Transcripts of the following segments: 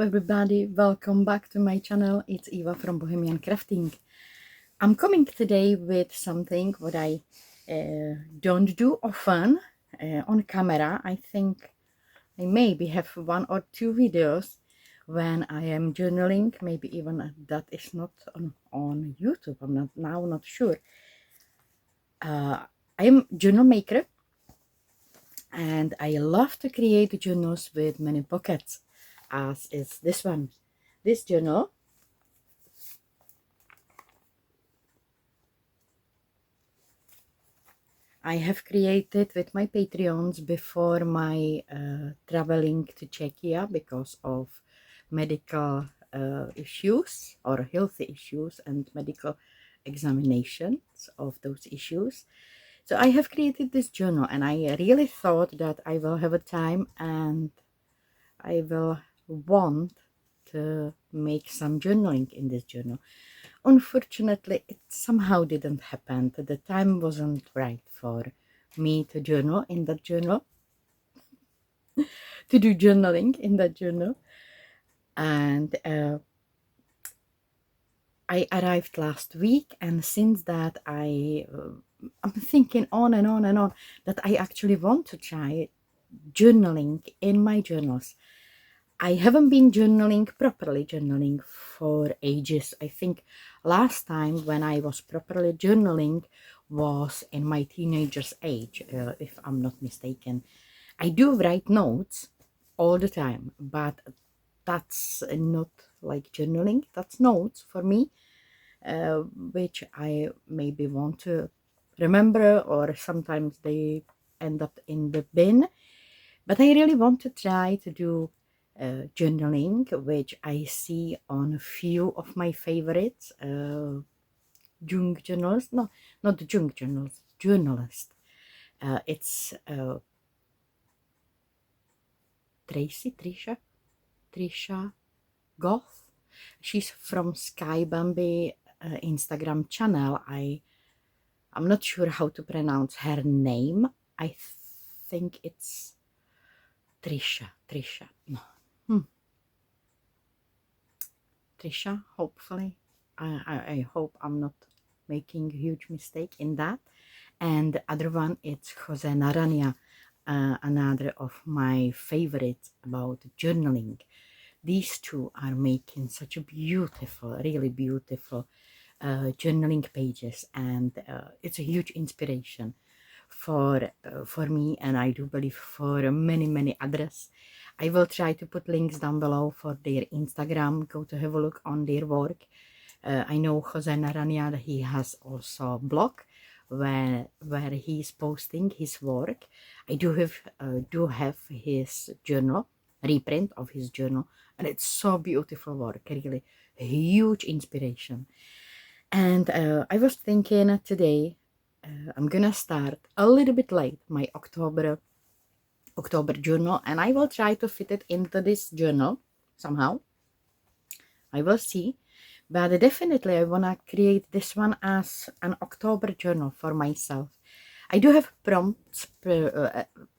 everybody, welcome back to my channel. It's Eva from Bohemian Crafting. I'm coming today with something what I don't do often on camera. I think I maybe have one or two videos when I am journaling, maybe even that is not on YouTube. I'm not sure. I am journal maker and I love to create journals with many pockets, as is this one. This journal I have created with my Patreons before my traveling to Czechia because of medical issues or healthy issues and medical examinations of those issues. So I have created this journal and I really thought that I will have a time and I will want to make some journaling in this journal. Unfortunately, it somehow didn't happen. The time wasn't right for me to journal in that journal, to do journaling in that journal. And I arrived last week, and since that I'm thinking on and on and on that I actually want to try journaling in my journals. I haven't been properly journaling for ages. I think last time when I was properly journaling was in my teenager's age, if I'm not mistaken. I do write notes all the time, but that's not like journaling. That's notes for me, which I maybe want to remember, or sometimes they end up in the bin. But I really want to try to do journaling, which I see on a few of my favorites junk journals. No, not the junk journals, journalist. It's Trisha Goth. She's from Sky Bambi Instagram channel. I'm not sure how to pronounce her name. I think it's Trisha. No. Trisha, hopefully. I hope I'm not making a huge mistake in that. And the other one, it's Jose Naranja, another of my favorites about journaling. These two are making such a beautiful, really beautiful journaling pages, and it's a huge inspiration for me, and I do believe for many others. I will try to put links down below for their Instagram. Go to have a look on their work. I know Jose Naranja, he has also a blog where he's posting his work. I do have his journal, reprint of his journal, and it's so beautiful work, really a huge inspiration. And I was thinking today I'm gonna start a little bit late my October journal, and I will try to fit it into this journal somehow. I will see, but definitely I wanna create this one as an October journal for myself. I do have prompts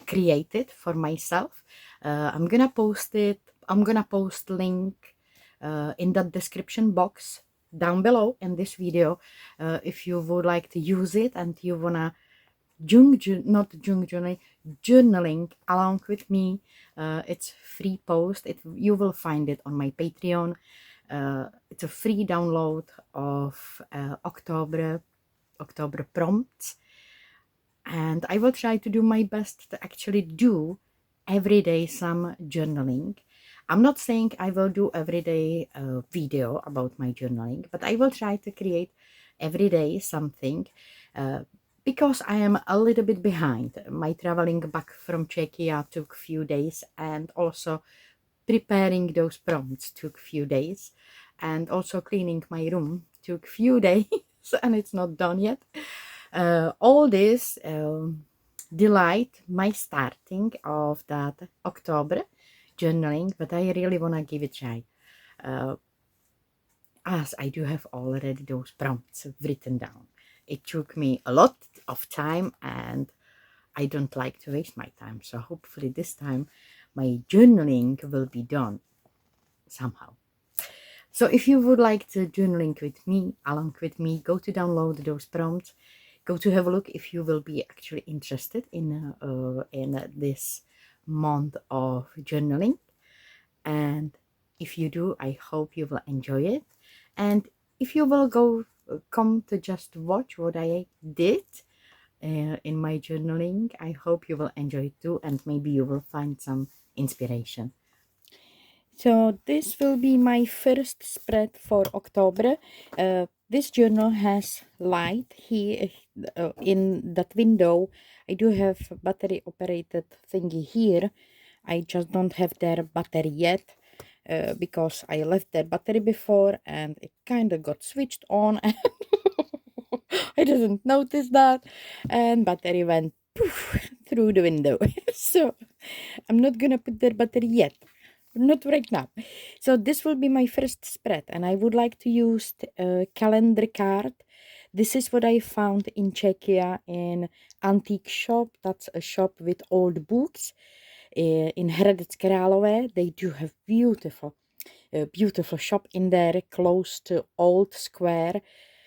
created for myself. I'm gonna post it. I'm gonna post link in the description box down below in this video if you would like to use it and you wanna journaling along with me. It's free post. You will find it on my Patreon. It's a free download of October prompts, and I will try to do my best to actually do every day some journaling. I'm not saying I will do every day a video about my journaling, but I will try to create every day something because I am a little bit behind. My traveling back from Czechia took a few days, and also preparing those prompts took a few days, and also cleaning my room took a few days and it's not done yet. All this delight my starting of that October journaling, but I really want to give it a try, as I do have already those prompts written down. It took me a lot of time and I don't like to waste my time, so hopefully this time my journaling will be done. somehow. So if you would like to journaling with me, along with me, go to download those prompts. Go to have a look if you will be actually interested in this month of journaling. And if you do, I hope you will enjoy it. And if you will come to just watch what I did in my journaling, I hope you will enjoy it too, and maybe you will find some inspiration. So this will be my first spread for October. This journal has light here in that window. I do have battery operated thingy here. I just don't have their battery yet because I left their battery before and it kind of got switched on. I didn't notice that, and battery went poof, through the window. So I'm not gonna put their battery yet, not right now. So this will be my first spread, and I would like to use a calendar card. This is what I found in Czechia in antique shop. That's a shop with old books in Hradec Králové. They do have beautiful shop in there, close to Old Square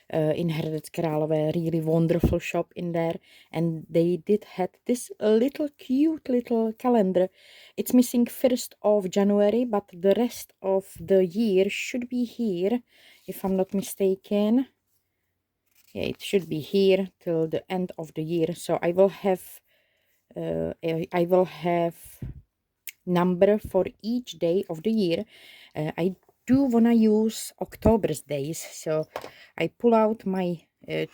in Hradec Králové. Really wonderful shop in there, and they did had this little cute little calendar. It's missing 1st of January, but the rest of the year should be here, if I'm not mistaken. Yeah, it should be here till the end of the year. So I will have number for each day of the year. I do wanna use October's days, so I pull out my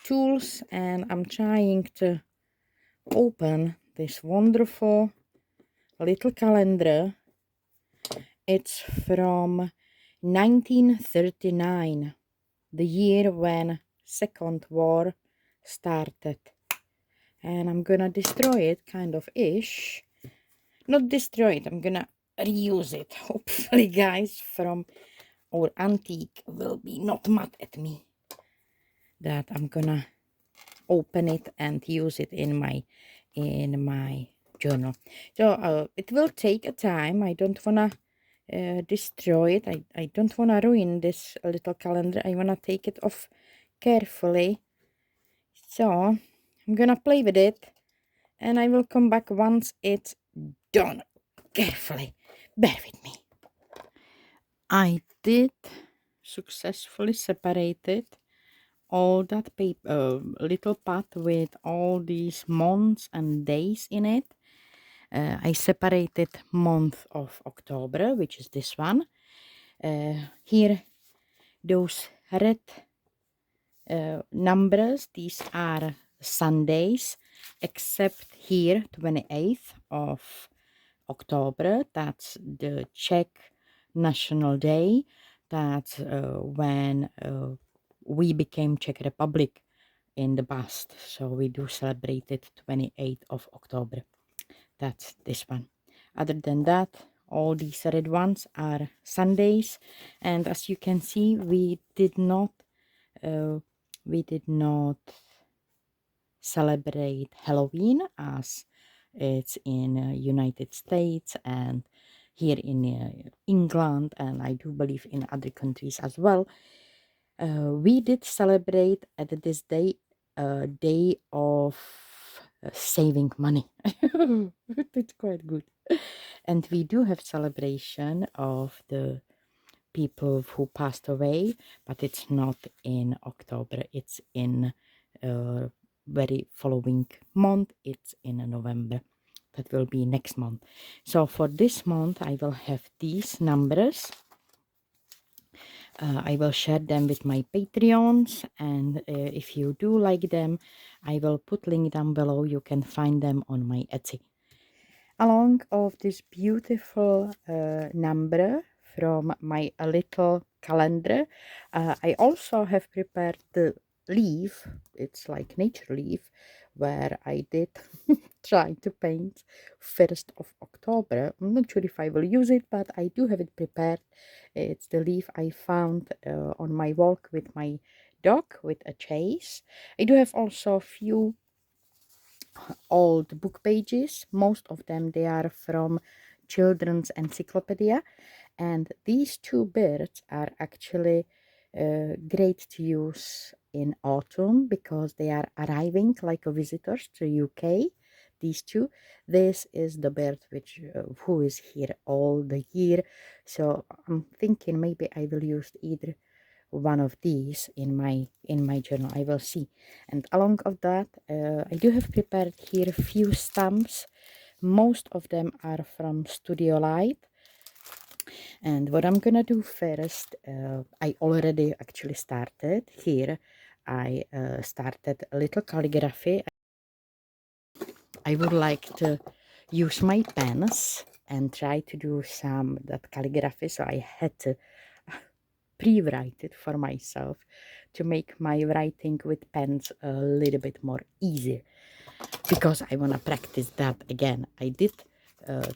tools and I'm trying to open this wonderful little calendar. It's from 1939, the year when Second War started, and I'm gonna destroy it, kind of ish. Not destroy it, I'm gonna reuse it. Hopefully guys from our antique will be not mad at me that I'm gonna open it and use it in my journal. So it will take a time. I don't wanna destroy it. I don't wanna ruin this little calendar. I wanna take it off carefully. So I'm gonna play with it and I will come back once it's done. Carefully, bear with me. I did successfully separated all that paper, little pad with all these months and days in it. I separated month of October, which is this one. Here, those red numbers, these are Sundays, except here, 28th of October, that's the Czech National Day. That's when we became Czech Republic in the past. So we do celebrate it 28th of October. That's this one. Other than that, all these red ones are Sundays. And as you can see, we did not celebrate Halloween as it's in United States and here in England, and I do believe in other countries as well. We did celebrate at this day a day of saving money. It's quite good. And we do have celebration of the people who passed away, but it's not in October. It's in very following month. It's in November. That will be next month. So for this month, I will have these numbers. I will share them with my Patreons, and if you do like them, I will put link down below. You can find them on my Etsy. Along of this beautiful number from my little calendar, I also have prepared the leaf. It's like nature leaf, where I did try to paint 1st of October. I'm not sure if I will use it, but I do have it prepared. It's the leaf I found on my walk with my dog with a chase. I do have also a few old book pages. Most of them they are from children's encyclopedia, And these two birds are actually great to use in autumn because they are arriving like visitors to UK. These two. This is the bird which who is here all the year. So I'm thinking maybe I will use either one of these in my journal. I will see. And along of that, I do have prepared here a few stamps. Most of them are from Studio Light. And what I'm gonna do first, I already actually started here. I started a little calligraphy. I would like to use my pens and try to do some that calligraphy, so I had to pre-write it for myself to make my writing with pens a little bit more easy, because I want to practice that again. I did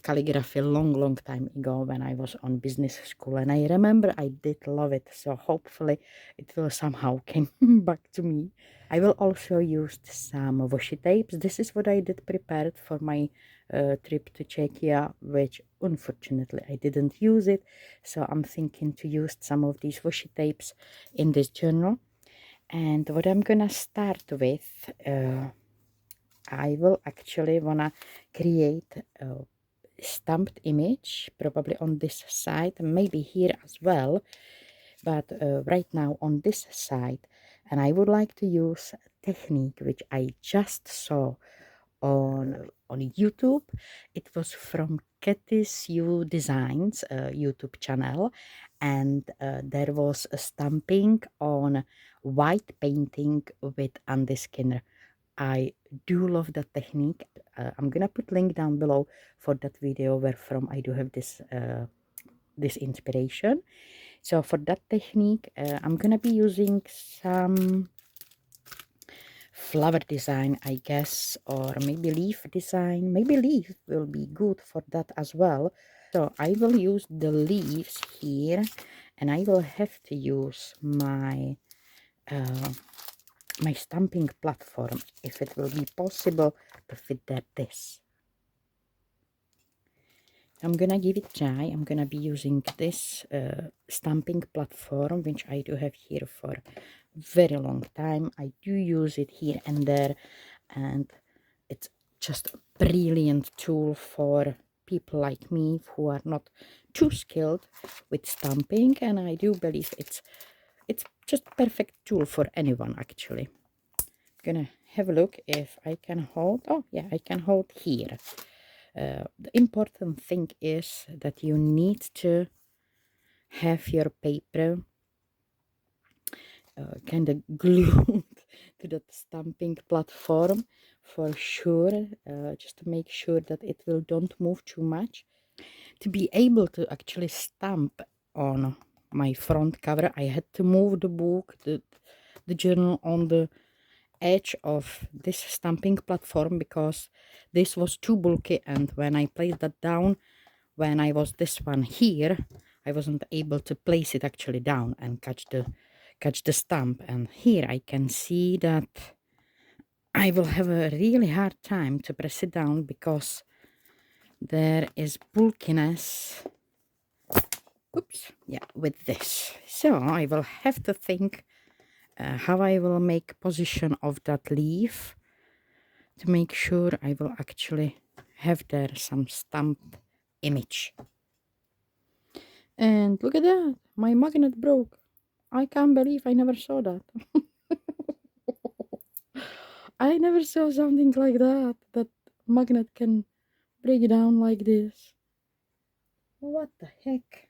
calligraphy a long time ago when I was on business school, and I remember I did love it, so hopefully it will somehow come back to me. I will also use some washi tapes. This is what I did prepared for my trip to Czechia, which unfortunately I didn't use it, so I'm thinking to use some of these washi tapes in this journal. And what I'm gonna start with, I will actually wanna create a stamped image, probably on this side, maybe here as well, but right now on this side. And I would like to use a technique which I just saw on YouTube. It was from Kathy's U Designs YouTube channel, and there was a stamping on white painting with Andy Skinner. I do love that technique. I'm gonna put link down below for that video where from I do have this this inspiration. So for that technique, I'm gonna be using some flower design, I guess, or maybe leaf design. Maybe leaf will be good for that as well. So I will use the leaves here, and I will have to use my my stamping platform if it will be possible to fit this. I'm gonna give it a try. I'm gonna be using this stamping platform, which I do have here for very long time. I do use it here and there, and it's just a brilliant tool for people like me who are not too skilled with stamping, and I do believe it's just perfect tool for anyone actually. I'm gonna have a look if I can hold. Oh yeah, I can hold here. The important thing is that you need to have your paper kind of glued to that stamping platform for sure, just to make sure that it will don't move too much. To be able to actually stamp on my front cover, I had to move the book, the journal on the edge of this stamping platform because this was too bulky, and when I placed that down, when I was this one here, I wasn't able to place it actually down and catch the stamp. And here I can see that I will have a really hard time to press it down because there is bulkiness. Oops, yeah, with this. So I will have to think how I will make position of that leaf to make sure I will actually have there some stamped image. And look at that, my magnet broke. I can't believe I never saw that. I never saw something like that, that magnet can break down like this. What the heck?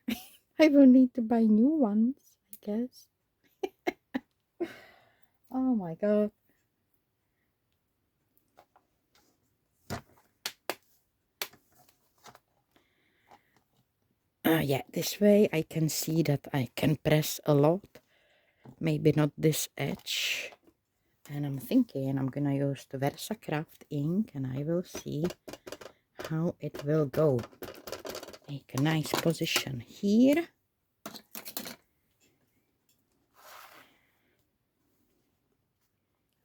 I will need to buy new ones, I guess. Oh my god. Yeah, this way I can see that I can press a lot. Maybe not this edge. And I'm thinking I'm gonna use the VersaCraft ink, and I will see how it will go. Make a nice position here.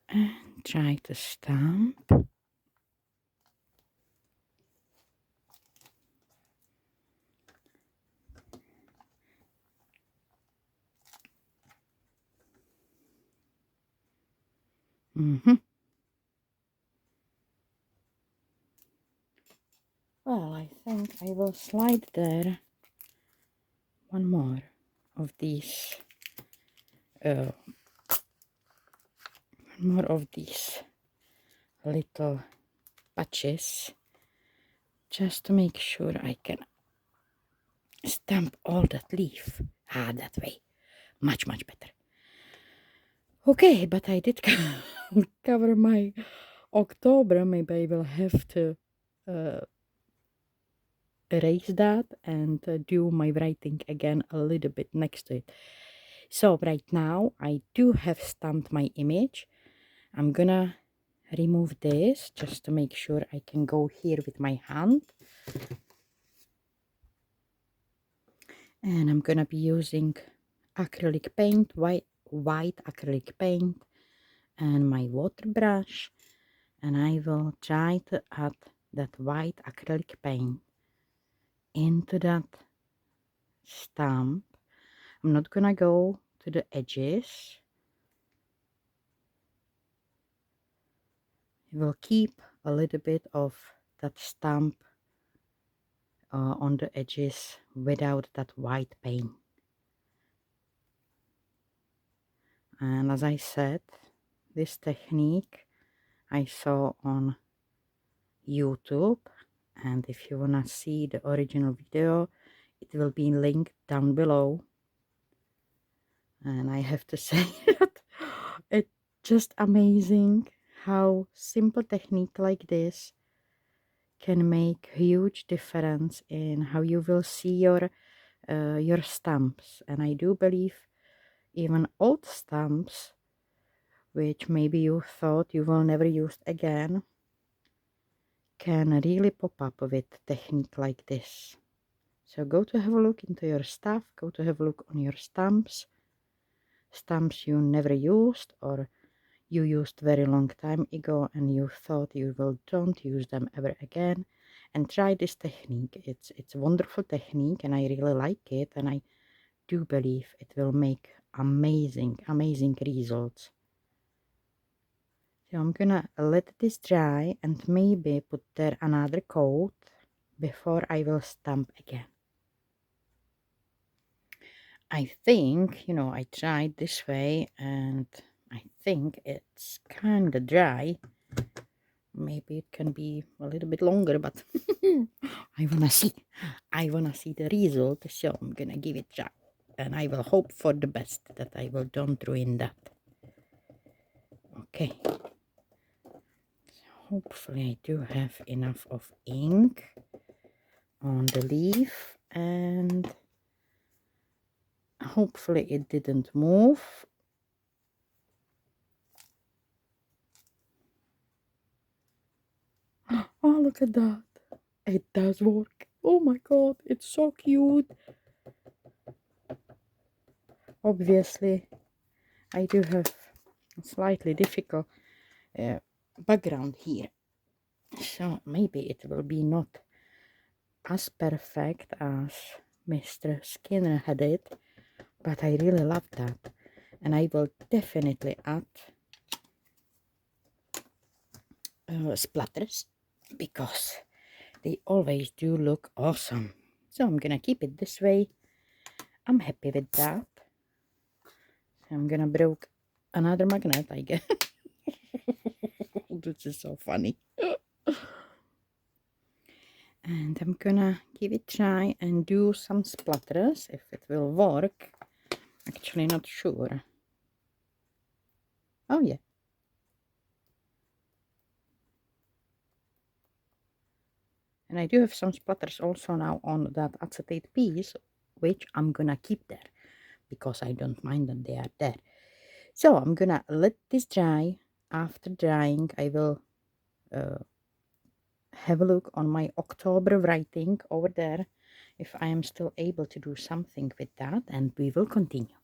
And try to stamp. Well, I think I will slide there one more of these little patches, just to make sure I can stamp all that leaf. That way. Much better. Okay, but I did cover my October. Maybe I will have to erase that and do my writing again a little bit next to it. So right now I do have stamped my image. I'm gonna remove this just to make sure I can go here with my hand. And I'm gonna be using acrylic paint, white acrylic paint, and my water brush, and I will try to add that white acrylic paint into that stamp. I'm not gonna go to the edges. We'll keep a little bit of that stamp on the edges without that white paint. And as I said, this technique I saw on YouTube, and if you wanna see the original video, it will be linked down below. And I have to say that it's just amazing how simple technique like this can make huge difference in how you will see your stamps. And I do believe even old stamps, which maybe you thought you will never use again, can really pop up with technique like this. So go to have a look into your stuff, go to have a look on your stamps you never used or you used very long time ago and you thought you don't use them ever again, and try this technique. It's a wonderful technique and I really like it, and I do believe it will make amazing results. So I'm gonna let this dry and maybe put there another coat before I will stamp again. I think, I tried this way and I think it's kind of dry. Maybe it can be a little bit longer, but I wanna see the result, so I'm gonna give it a try. And I will hope for the best that I will don't ruin that. Okay. So hopefully I do have enough of ink on the leaf, and hopefully it didn't move. Oh, look at that. It does work. Oh my god, it's so cute. Obviously, I do have a slightly difficult background here. So maybe it will be not as perfect as Mr. Skinner had it, but I really love that. And I will definitely add splatters because they always do look awesome. So I'm gonna keep it this way. I'm happy with that. So I'm gonna broke another magnet, I guess. This is so funny. And I'm gonna give it a try and do some splatters if it will work. Actually not sure. Oh yeah. And I do have some splatters also now on that acetate piece, which I'm gonna keep there because I don't mind that they are there. So I'm gonna let this dry. After drying, I will have a look on my October writing over there if I am still able to do something with that, and we will continue.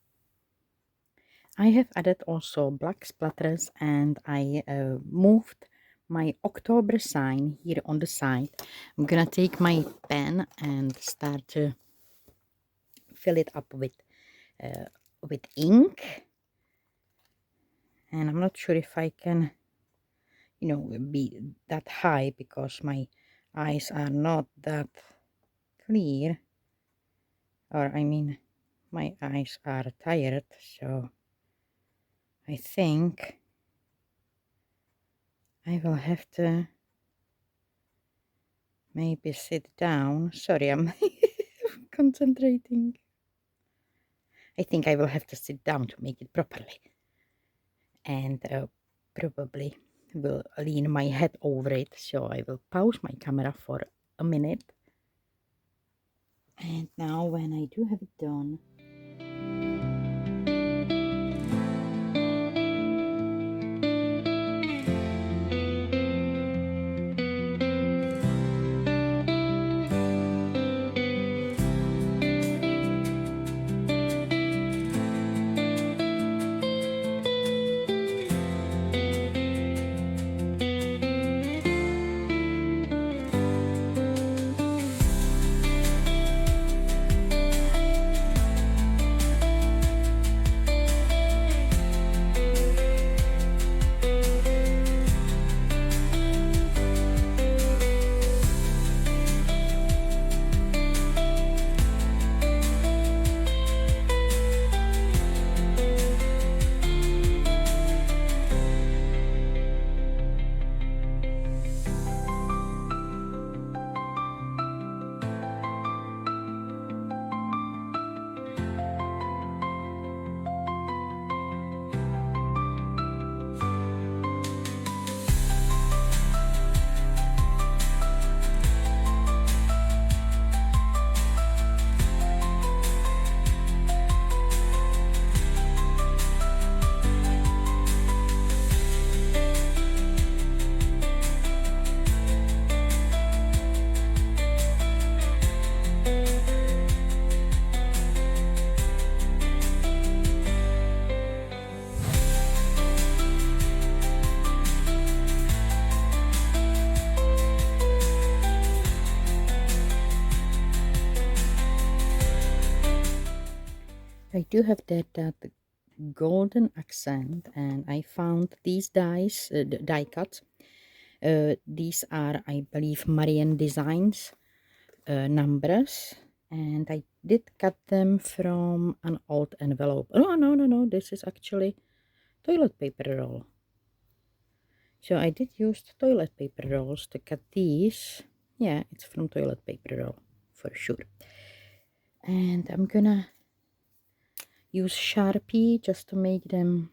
I have added also black splatters, and I moved my October sign here on the side. I'm gonna take my pen and start to fill it up with ink, And I'm not sure if I can, be that high because my eyes are not that clear, or I mean, my eyes are tired, so I think I will have to maybe sit down. Sorry, I'm concentrating. I think I will have to sit down to make it properly, and probably will lean my head over it, so I will pause my camera for a minute. And now when I do have it done, I do have that golden accent, and I found these dies, die cuts. These are, I believe, Marian Designs numbers, and I did cut them from an old envelope. Oh, no, no, no, this is actually toilet paper roll. So I did use toilet paper rolls to cut these. Yeah, it's from toilet paper roll for sure. And I'm gonna use Sharpie just to make them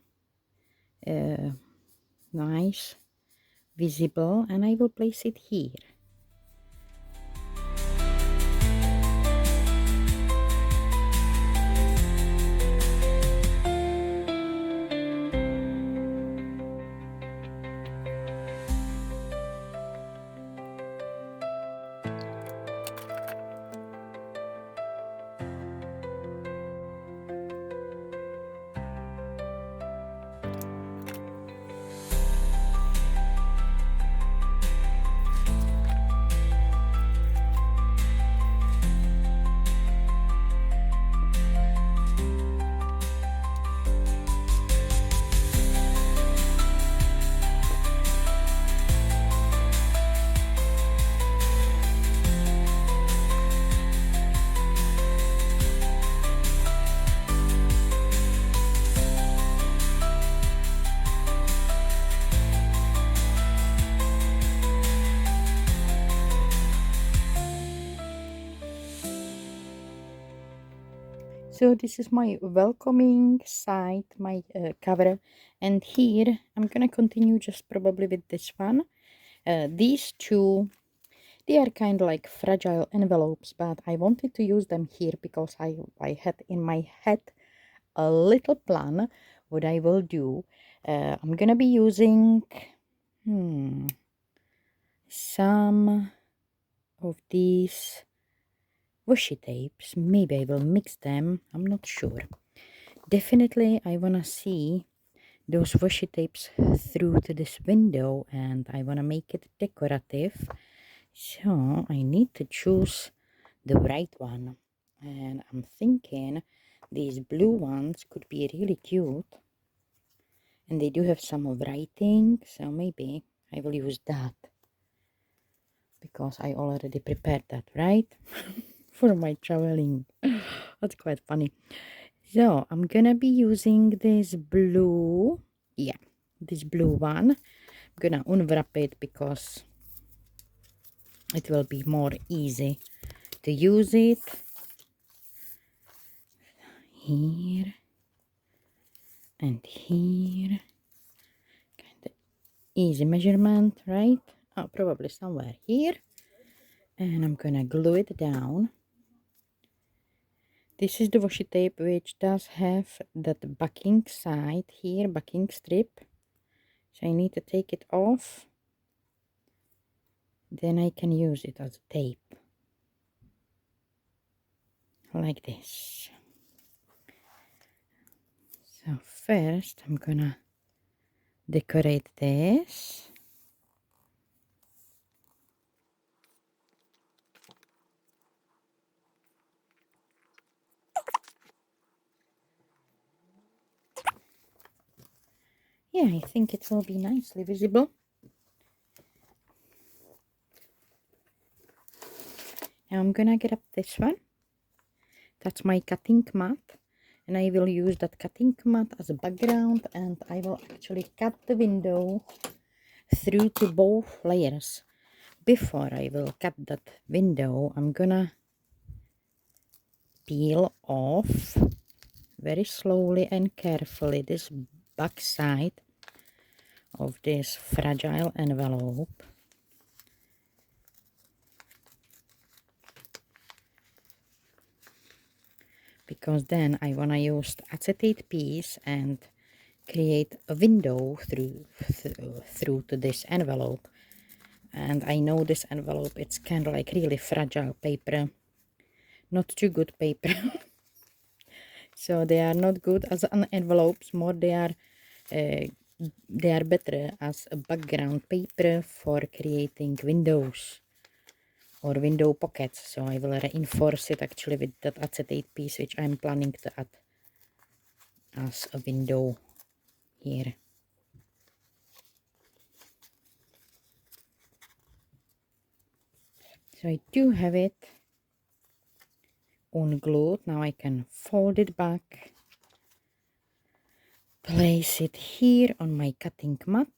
nice, visible, and I will place it here. So this is my welcoming side, my cover, and here I'm gonna continue just probably with this one. These two, they are kind of like fragile envelopes, but I wanted to use them here because I had in my head a little plan what I will do. I'm gonna be using some of these washi tapes. Maybe I will mix them, I'm not sure. Definitely I wanna see those washi tapes through to this window, and I wanna make it decorative. So I need to choose the right one, and I'm thinking these blue ones could be really cute, And they do have some writing, so maybe I will use that because I already prepared that, right? For my traveling. That's quite funny. So I'm gonna be using this blue, yeah, this blue one. I'm gonna unwrap it because it will be more easy to use it. Here and here. Kind of easy measurement, right? Oh, probably somewhere here. And I'm gonna glue it down. This is the washi tape, which does have that backing side here, backing strip. So I need to take it off. Then I can use it as tape. Like this. So first I'm gonna decorate this. Yeah, I think it will be nicely visible. Now I'm gonna get up this one. That's my cutting mat. And I will use that cutting mat as a background, and I will actually cut the window through to both layers. Before I will cut that window, I'm gonna peel off very slowly and carefully this back side of this fragile envelope. Because then I want to use the acetate piece and create a window through to this envelope. And I know this envelope, it's kind of like really fragile paper, not too good paper. So they are not good as an envelopes, more they are better as a background paper for creating windows or window pockets. So I will reinforce it actually with that acetate piece, which I'm planning to add as a window here. So I do have it unglued. Now I can fold it back, place it here on my cutting mat,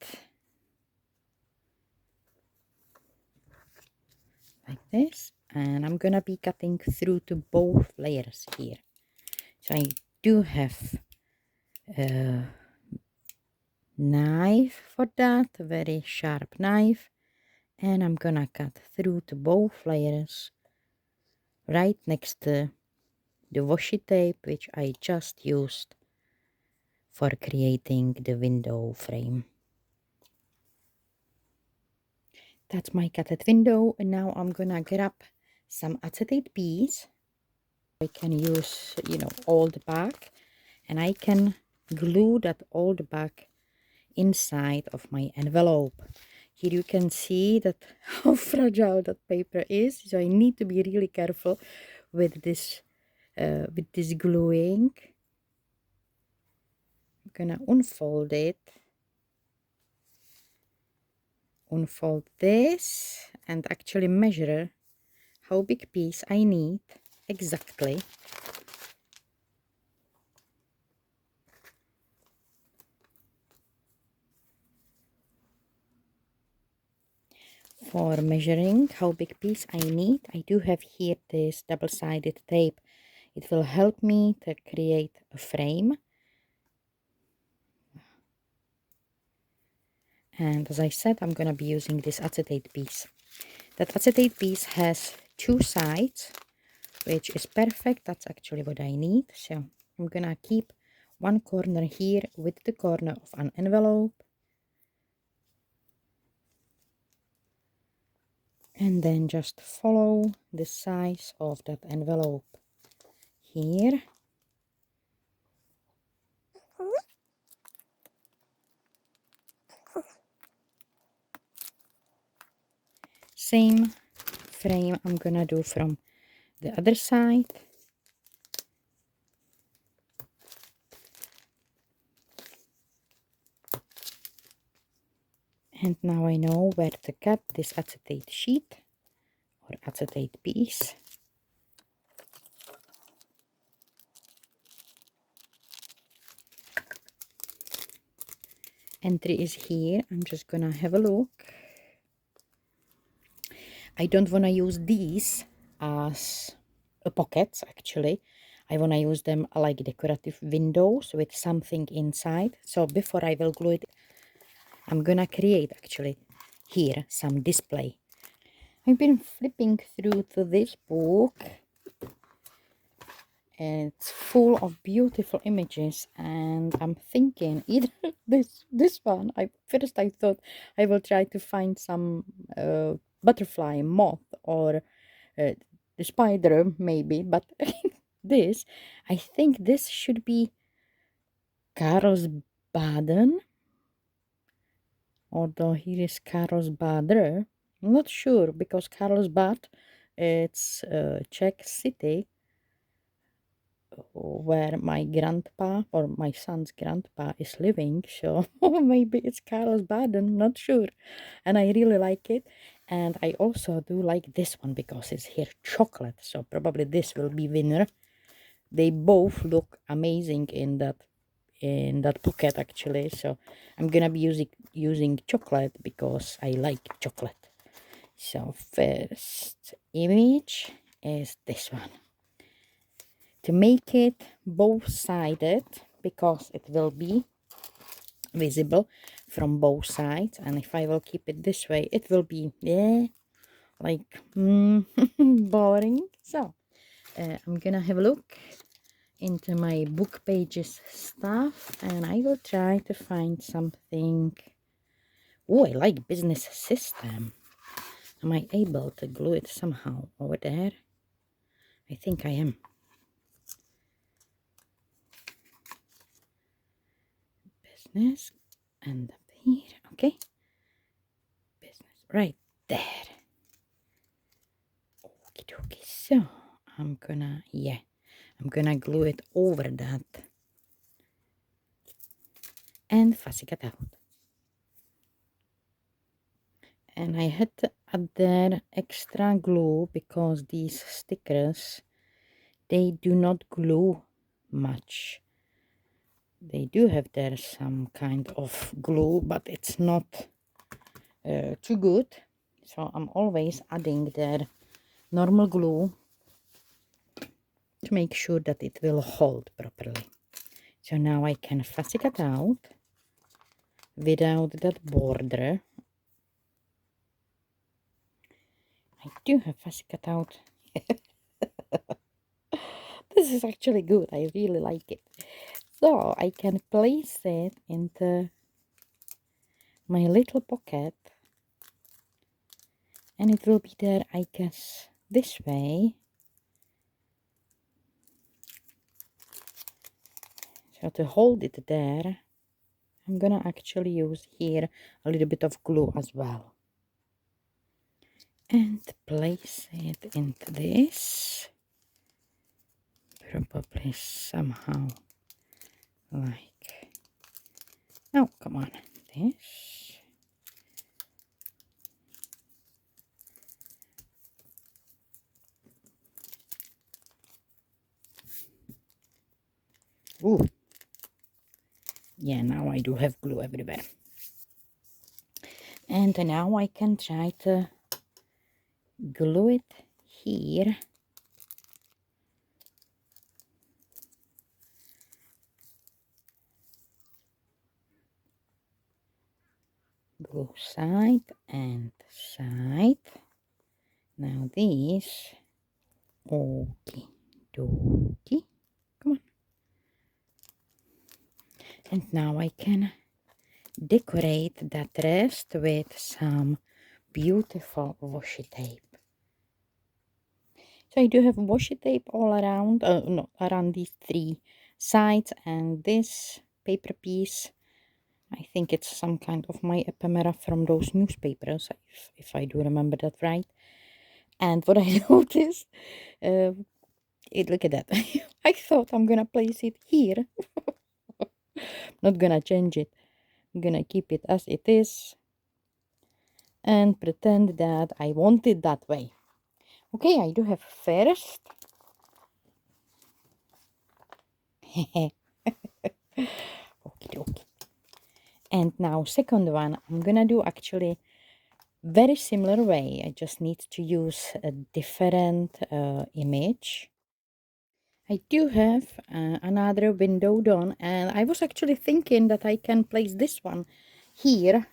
like this, and I'm gonna be cutting through to both layers here. So I do have a knife for that, a very sharp knife, and I'm gonna cut through to both layers right next to the washi tape, which I just used for creating the window frame. That's my cutted window, and now I'm gonna grab some acetate piece. I can use, old back, and I can glue that old back inside of my envelope. Here you can see that how fragile that paper is, so I need to be really careful with this gluing. I'm gonna unfold this, and actually measure how big piece I need exactly. For measuring how big piece I need, I do have here this double-sided tape. It will help me to create a frame. And as I said, I'm going to be using this acetate piece. That acetate piece has two sides, which is perfect. That's actually what I need. So I'm going to keep one corner here with the corner of an envelope. And then just follow the size of that envelope here. Same frame I'm gonna do from the other side. And now I know where to cut this acetate sheet or acetate piece. Entry is here. I'm just gonna have a look. I don't want to use these as pockets, actually. I want to use them like decorative windows with something inside. So before I will glue it, I'm gonna create actually here some display. I've been flipping through to this book. It's full of beautiful images, and I'm thinking either this one. First I thought I will try to find some butterfly, moth, or the spider maybe, but this, I think this should be Karlsbaden, although here is Karlsbader. I'm not sure because Karlsbad, it's a Czech city where my grandpa or my son's grandpa is living, so maybe it's Karlsbaden, not sure. And I really like it, and I also do like this one because it's here chocolate, so probably this will be winner. They both look amazing in that pocket actually, so I'm gonna be using chocolate because I like chocolate. So first image is this one. To make it both-sided, because it will be visible from both sides, and if I will keep it this way, it will be like boring. So I'm gonna have a look into my book pages stuff, and I will try to find something. Oh, I like business system. Am I able to glue it somehow over there? I think I am. Business, and up here, okay. Business right there. Okie dokie. So I'm gonna glue it over that and fussy cut out. And I had to add there extra glue because these stickers, they do not glue much. They do have there some kind of glue, but it's not too good. So I'm always adding there normal glue to make sure that it will hold properly. So now I can fussy cut out without that border. I do have fussy cut out. This is actually good. I really like it. So I can place it into my little pocket, and it will be there, I guess, this way. So to hold it there, I'm gonna actually use here a little bit of glue as well. And place it into this. Probably somehow like, oh, come on, this. Ooh. Yeah, now I do have glue everywhere. And now I can try to glue it here. Glue side and side. Now this. Okie dokie. Come on. And now I can decorate that rest with some beautiful washi tape. So I do have washi tape all around, no, around these three sides, and this paper piece, I think it's some kind of my ephemera from those newspapers, if I do remember that right. And what I noticed, look at that. I thought I'm gonna place it here. Not gonna change it. I'm gonna keep it as it is. and pretend that I want it that way. Okay, I do have first. Okie dokie. And now second one, I'm gonna do actually very similar way. I just need to use a different image. I do have another window done, and I was actually thinking that I can place this one here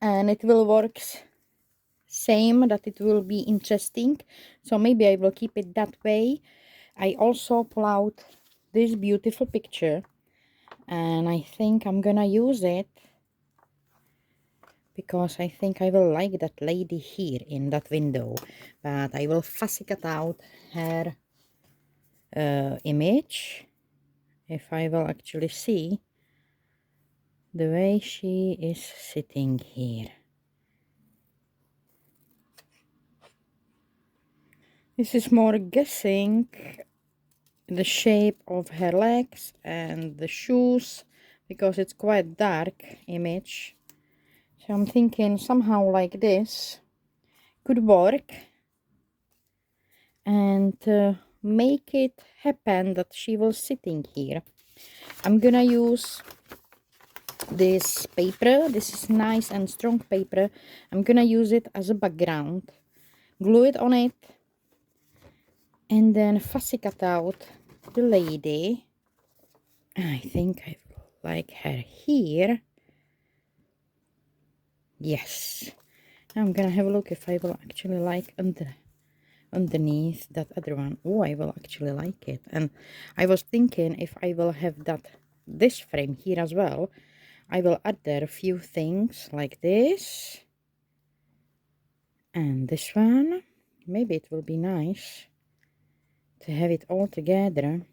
and it will work same, that it will be interesting. So maybe I will keep it that way. I also pull out this beautiful picture and I think I'm gonna use it because I think I will like that lady here in that window, but I will fussy cut out her image if I will actually see the way she is sitting here. This is more guessing the shape of her legs and the shoes because it's quite dark image. So I'm thinking somehow like this could work and make it happen that she was sitting here. I'm gonna use this paper. This is nice and strong paper. I'm gonna use it as a background, glue it on it, and then fussy cut out the lady. I think I like her here. Yes. Now I'm gonna have a look if I will actually like underneath that other one. Oh, I will actually like it. And I was thinking if I will have this frame here as well, I will add there a few things like this and this one. Maybe it will be nice to have it all together.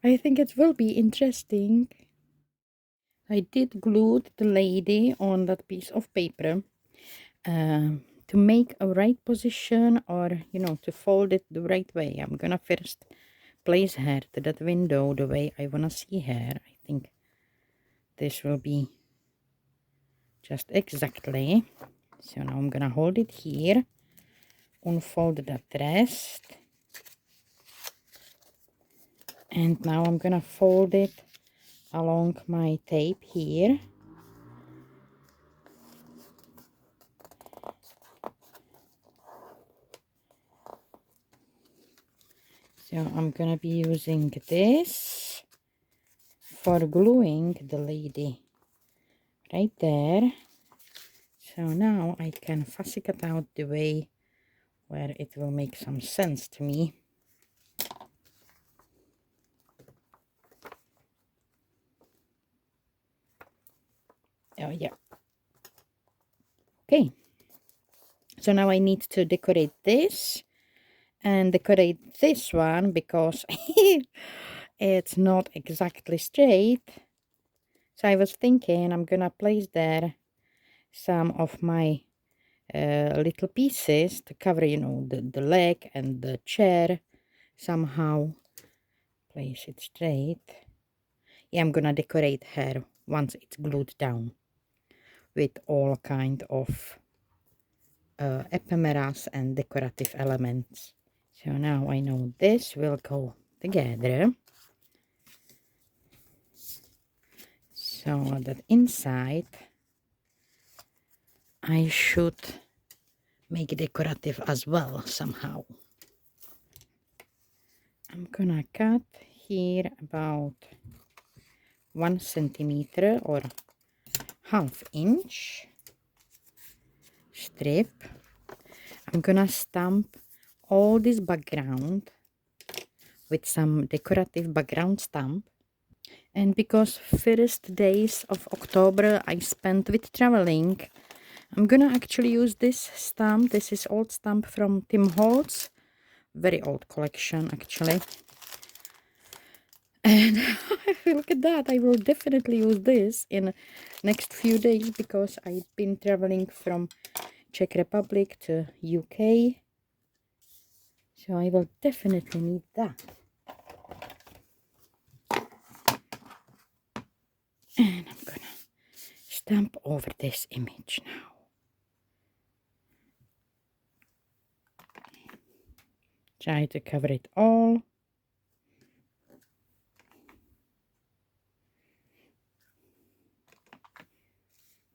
I think it will be interesting. I did glue the lady on that piece of paper to make a right position, or to fold it the right way. I'm gonna first place her to that window the way I wanna see her. I think this will be just exactly. So now I'm gonna hold it here, unfold that rest, and now I'm gonna fold it along my tape here. So I'm gonna be using this for gluing the lady right there. So now I can fussy cut out the way where it will make some sense to me. Oh yeah. Okay. So now I need to decorate this and decorate this one because it's not exactly straight. So I was thinking I'm gonna place there some of my little pieces to cover, the leg and the chair. Somehow place it straight. Yeah, I'm gonna decorate her once it's glued down with all kind of ephemeras and decorative elements. So now I know this will go together. So that inside I should make it decorative as well somehow. I'm gonna cut here about 1 centimeter or ½ inch strip. I'm gonna stamp all this background with some decorative background stamp. And because first days of October I spent with traveling, I'm gonna actually use this stamp. This is old stamp from Tim Holtz, very old collection actually. And look at that, I will definitely use this in next few days because I've been traveling from Czech Republic to UK, so I will definitely need that. And I'm gonna stamp over this image now. Try to cover it all.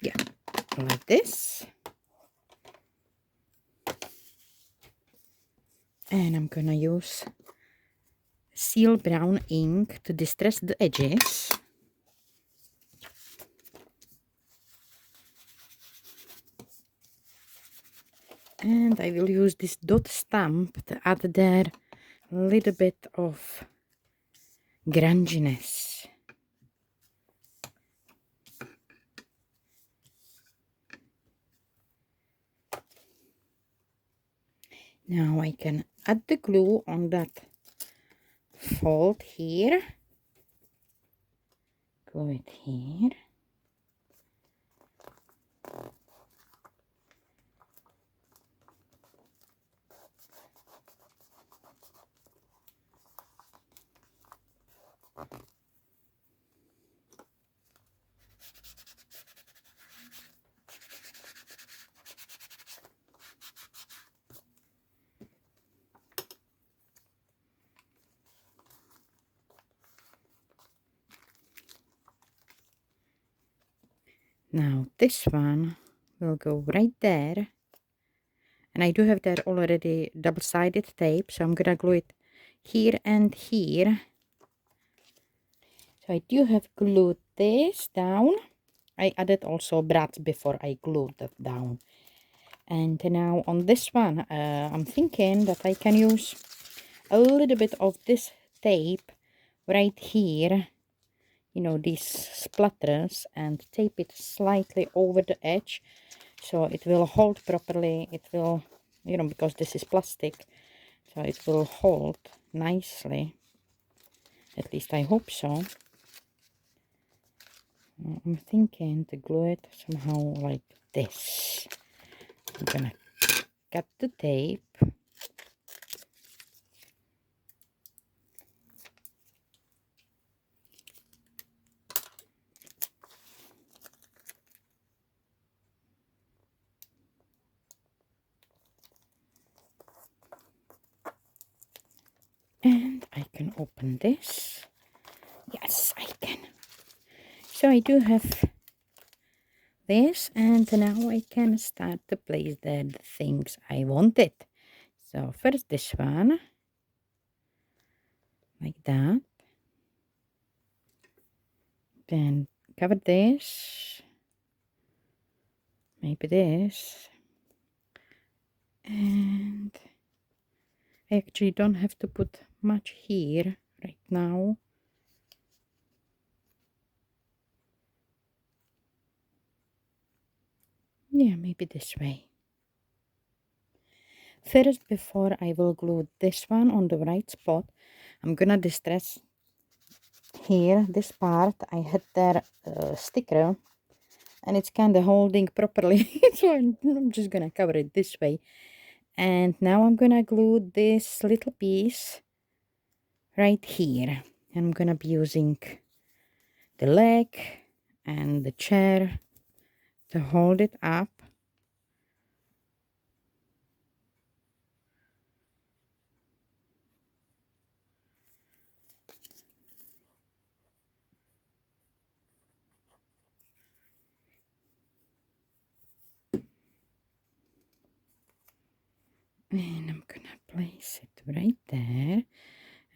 Yeah, like this. And I'm gonna use seal brown ink to distress the edges. And I will use this dot stamp to add there a little bit of grunginess. Now I can add the glue on that fold here. Glue it here. Now this one will go right there. And I do have there already double-sided tape, so I'm gonna glue it here and here. So I do have glued this down. I added also brads before I glued that down. And now on this one, I'm thinking that I can use a little bit of this tape right here, you know, these splatters, and tape it slightly over the edge so it will hold properly. It will, you know, because this is plastic, so it will hold nicely. At least I hope so. I'm thinking to glue it somehow like this. I'm gonna cut the tape. And I can open this. Yes, I can. So I do have this, and now I can start to place there the things I wanted. So first this one, like that. Then cover this, maybe this. And I actually don't have to put much here right now. Yeah, maybe this way. First, before I will glue this one on the right spot, I'm gonna distress here, this part. I had there a sticker and it's kind of holding properly. So I'm just gonna cover it this way. And now I'm gonna glue this little piece right here. I'm gonna be using the leg and the chair to hold it up. And I'm gonna place it right there.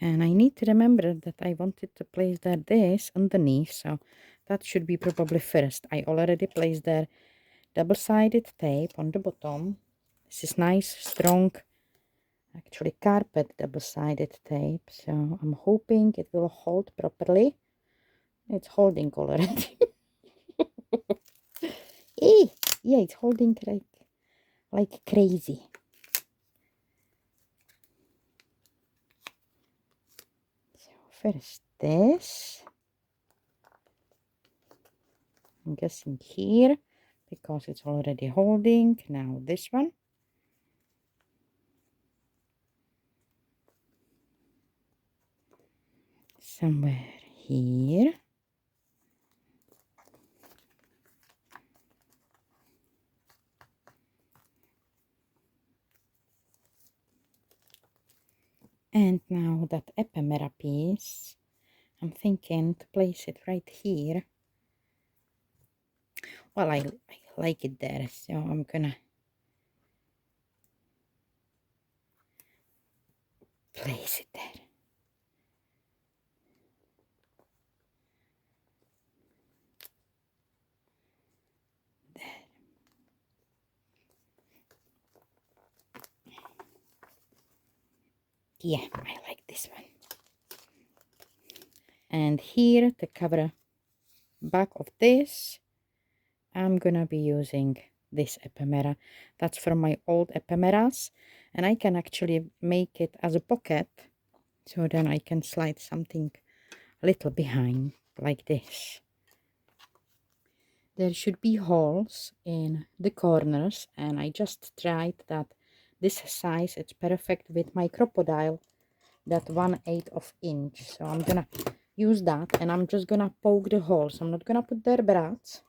And I need to remember that I wanted to place there this underneath, so that should be probably first. I already placed there double-sided tape on the bottom. This is nice, strong, actually carpet double-sided tape, so I'm hoping it will hold properly. It's holding already. Yeah, it's holding like crazy. So first this, I'm guessing here, because it's already holding. Now this one. Somewhere here. And now that ephemera piece, I'm thinking to place it right here. Well, I like it there, so I'm gonna place it there. Yeah, I like this one. And here, the cover back of this, I'm gonna be using this ephemera. That's from my old ephemeras, and I can actually make it as a pocket, so then I can slide something a little behind like this. There should be holes in the corners, and I just tried that this size, it's perfect with my crocodile, that 1/8 of inch. So I'm gonna use that, and I'm just gonna poke the holes. I'm not gonna put there braids,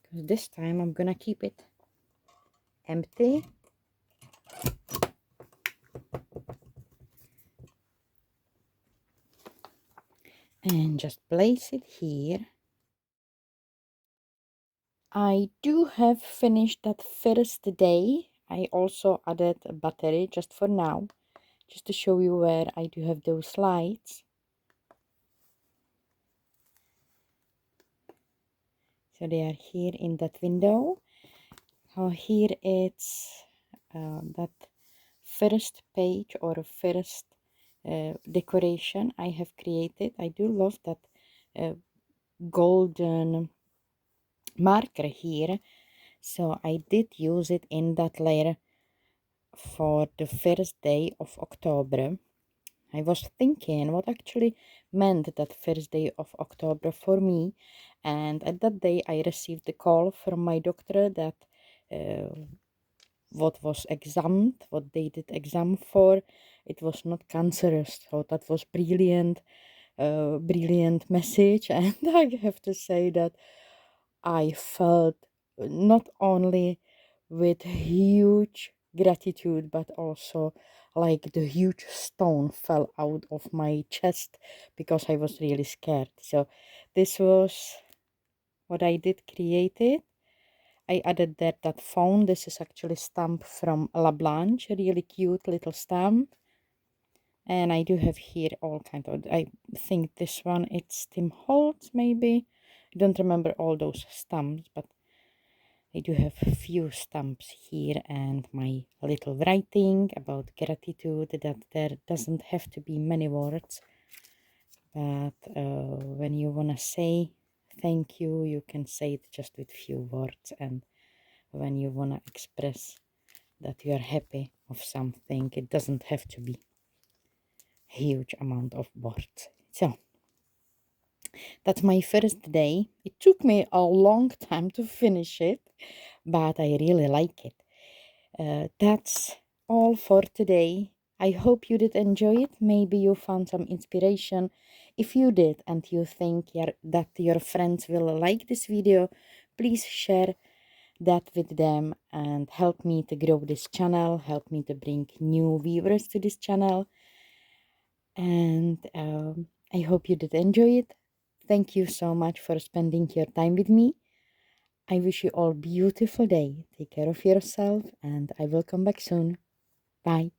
because this time I'm gonna keep it empty. And just place it here. I do have finished that first day. I also added a battery just for now, just to show you where I do have those lights. So they are here in that window. So here it's that first page or first decoration I have created. I do love that golden marker here. So I did use it in that layer for the first day of October. I was thinking what actually meant that first day of October for me, and at that day I received a call from my doctor that what was examined, what they did exam for, it was not cancerous. So that was brilliant, brilliant message, and I have to say that I felt not only with huge gratitude, but also like the huge stone fell out of my chest because I was really scared. So this was what I did create it. I added there that phone. This is actually stamp from La Blanche, a really cute little stamp. And I do have here all kind of, I think this one it's Tim Holtz maybe. I don't remember all those stamps, but I do have a few stamps here and my little writing about gratitude, that there doesn't have to be many words, but when you want to say thank you, you can say it just with few words. And when you want to express that you are happy of something, it doesn't have to be a huge amount of words. So that's my first day. It took me a long time to finish it, but I really like it. That's all for today. I hope you did enjoy it. Maybe you found some inspiration. If you did and you think that your friends will like this video, please share that with them and help me to grow this channel, help me to bring new viewers to this channel. And I hope you did enjoy it. Thank you so much for spending your time with me. I wish you all a beautiful day. Take care of yourself, and I will come back soon. Bye.